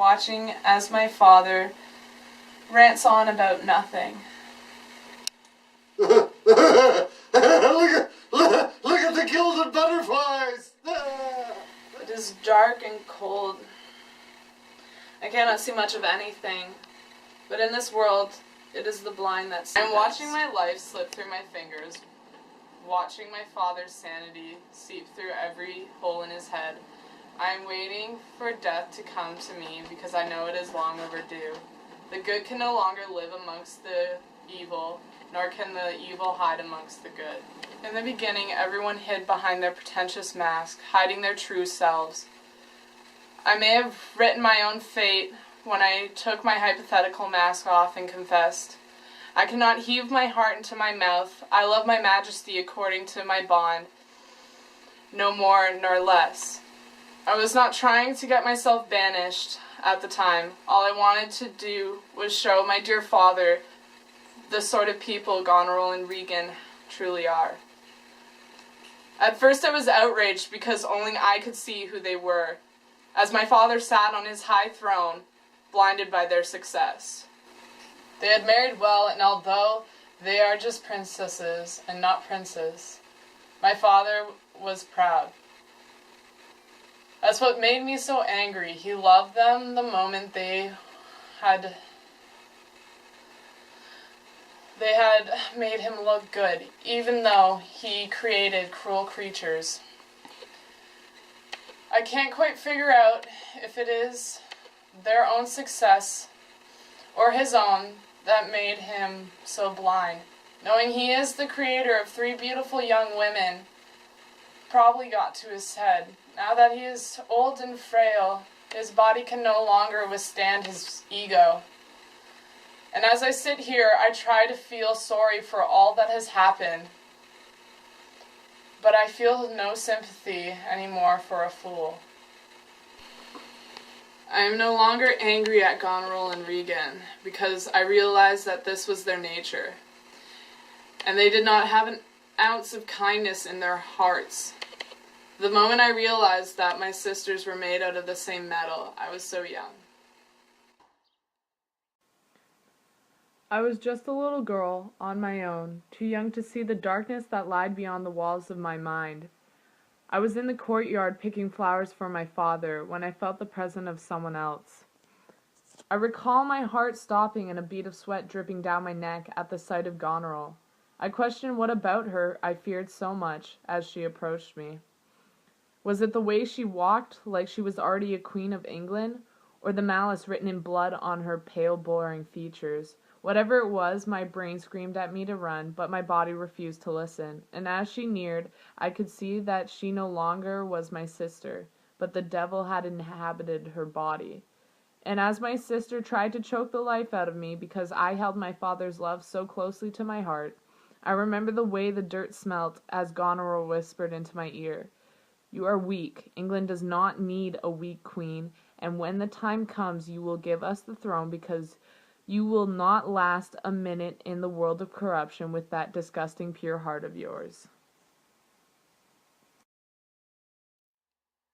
watching as my father rants on about nothing. Look at the gilded butterflies! It is dark and cold. I cannot see much of anything, but in this world, it is the blind that see. I'm watching my life slip through my fingers, watching my father's sanity seep through every hole in his head. I am waiting for death to come to me because I know it is long overdue. The good can no longer live amongst the evil, nor can the evil hide amongst the good. In the beginning, everyone hid behind their pretentious mask, hiding their true selves. I may have written my own fate when I took my hypothetical mask off and confessed. I cannot heave my heart into my mouth. I love my majesty according to my bond, no more nor less. I was not trying to get myself banished at the time. All I wanted to do was show my dear father the sort of people Goneril and Regan truly are. At first I was outraged because only I could see who they were, as my father sat on his high throne, blinded by their success. They had married well, and although they are just princesses and not princes, my father was proud. That's what made me so angry. He loved them the moment they had made him look good, even though he created cruel creatures. I can't quite figure out if it is their own success or his own that made him so blind. Knowing he is the creator of 3 beautiful young women probably got to his head. Now that he is old and frail, his body can no longer withstand his ego. And as I sit here, I try to feel sorry for all that has happened, but I feel no sympathy anymore for a fool. I am no longer angry at Goneril and Regan, because I realize that this was their nature, and they did not have an ounce of kindness in their hearts. The moment I realized that my sisters were made out of the same metal, I was so young. I was just a little girl, on my own, too young to see the darkness that lied beyond the walls of my mind. I was in the courtyard picking flowers for my father when I felt the presence of someone else. I recall my heart stopping and a bead of sweat dripping down my neck at the sight of Goneril. I questioned what about her I feared so much as she approached me. Was it the way she walked, like she was already a queen of England, or the malice written in blood on her pale, boring features? Whatever it was, my brain screamed at me to run, but my body refused to listen, and as she neared, I could see that she no longer was my sister, but the devil had inhabited her body. And as my sister tried to choke the life out of me because I held my father's love so closely to my heart, I remember the way the dirt smelt as Goneril whispered into my ear, "You are weak. England does not need a weak queen, and when the time comes you will give us the throne because you will not last a minute in the world of corruption with that disgusting pure heart of yours."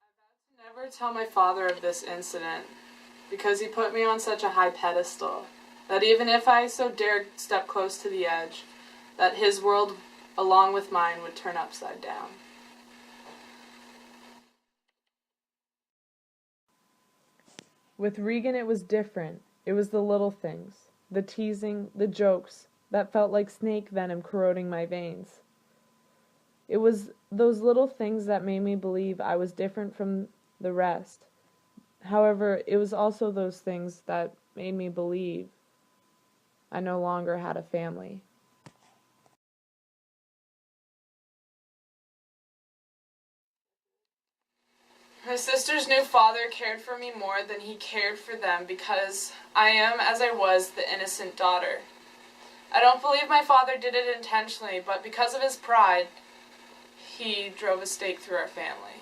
I vowed to never tell my father of this incident, because he put me on such a high pedestal, that even if I so dared step close to the edge, that his world, along with mine, would turn upside down. With Regan it was different. It was the little things, the teasing, the jokes, that felt like snake venom corroding my veins. It was those little things that made me believe I was different from the rest. However, it was also those things that made me believe I no longer had a family. My sister's new father cared for me more than he cared for them because I am, as I was, the innocent daughter. I don't believe my father did it intentionally, but because of his pride, he drove a stake through our family.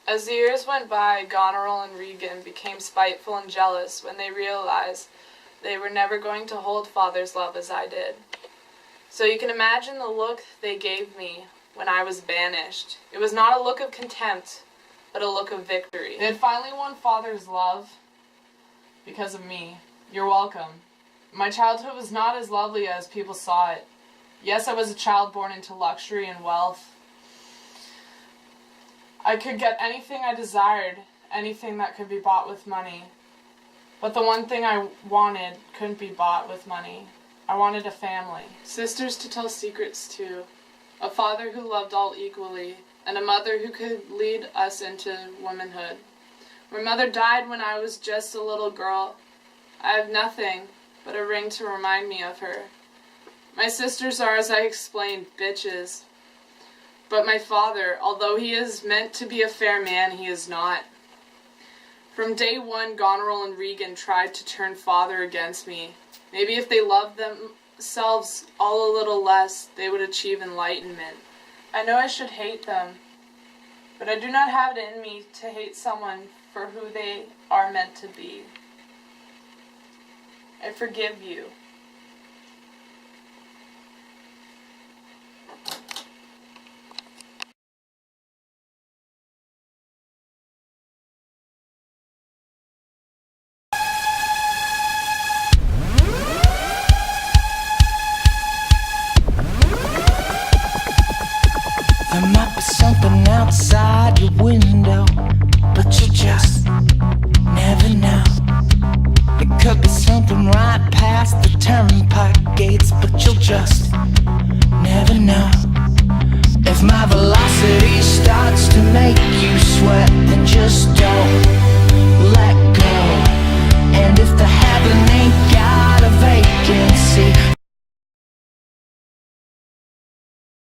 As the years went by, Goneril and Regan became spiteful and jealous when they realized they were never going to hold father's love as I did. So you can imagine the look they gave me when I was banished. It was not a look of contempt, but a look of victory. They had finally won Father's love because of me. You're welcome. My childhood was not as lovely as people saw it. Yes, I was a child born into luxury and wealth. I could get anything I desired, anything that could be bought with money. But the one thing I wanted couldn't be bought with money. I wanted a family. Sisters to tell secrets to. A father who loved all equally. And a mother who could lead us into womanhood. My mother died when I was just a little girl. I have nothing but a ring to remind me of her. My sisters are, as I explained, bitches. But my father, although he is meant to be a fair man, he is not. From day one, Goneril and Regan tried to turn father against me. Maybe if they loved themselves all a little less, they would achieve enlightenment. I know I should hate them, but I do not have it in me to hate someone for who they are meant to be. I forgive you. There might be something outside your window, but you just never know. It could be something right past the turnpike gates, but you'll just never know. If my velocity starts to make you sweat, then just don't let